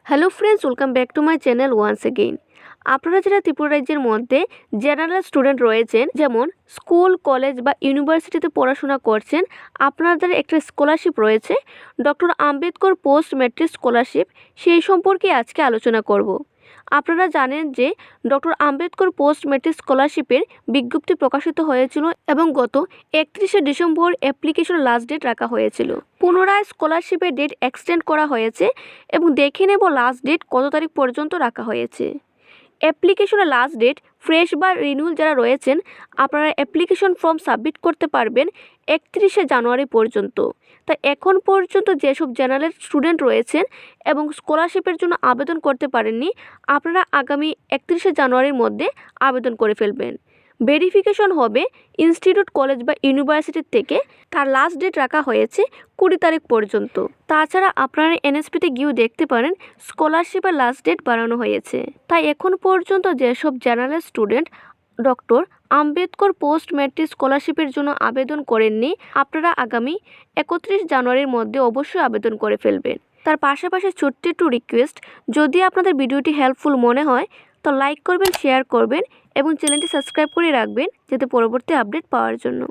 Hello friends, welcome back to my channel once again. আপনারা যারা ত্রিপুরা রাজ্যের মধ্যে জেনারেল স্টুডেন্ট রয়েছেন, যেমন স্কুল, কলেজ বা ইউনিভার্সিটিতে পড়াশোনা করছেন, আপনাদের একটা স্কলারশিপ রয়েছে, doctor Ambedkar post matric scholarship. সেই সম্পর্কে আজকে আলোচনা করব। আপনারা জানেন যে ডক্টর আম্বেদকর পোস্ট ম্যাট্রিক স্কলারশিপের বিজ্ঞপ্তি প্রকাশিত হয়েছিল এবং গত 31শে ডিসেম্বর অ্যাপ্লিকেশন লাস্ট ডেট রাখা হয়েছিল। পুনরায় স্কলারশিপের ডেট এক্সটেন্ড করা হয়েছে এবং দেখে নেব লাস্ট ডেট কত তারিখ পর্যন্ত রাখা হয়েছে। অ্যাপ্লিকেশনের লাস্ট ডেট ফ্রেশ বা রিনিউয়াল যারা রয়েছেন, আপনারা অ্যাপ্লিকেশন ফর্ম সাবমিট করতে পারবেন 31শে জানুয়ারি পর্যন্ত। তাই এখন পর্যন্ত যেসব জেনারেল স্টুডেন্ট রয়েছেন এবং স্কলারশিপের জন্য আবেদন করতে পারেননি, আপনারা আগামী 31শে জানুয়ারির মধ্যে আবেদন করে ফেলবেন। ভেরিফিকেশন হবে ইনস্টিটিউট, কলেজ বা ইউনিভার্সিটির থেকে। তার লাস্ট ডেট রাখা হয়েছে 20 তারিখ পর্যন্ত। তাছাড়া আপনারা এনএসপিতে গিয়েও দেখতে পারেন স্কলারশিপের লাস্ট ডেট বাড়ানো হয়েছে। তাই এখন পর্যন্ত যেসব general student doctor Ambedkar post matric স্কলারশিপের জন্য আবেদন করেননি, আপনারা আগামী 31 জানুয়ারির মধ্যে অবশ্যই আবেদন করে ফেলবেন। তার পাশাপাশি ছোট্ট একটু রিকোয়েস্ট, যদি আপনাদের ভিডিওটি হেল্পফুল মনে হয় তো লাইক করবেন, শেয়ার করবেন এবং চ্যানেলটি সাবস্ক্রাইব করে রাখবেন যাতে পরবর্তী আপডেট পাওয়ার জন্য।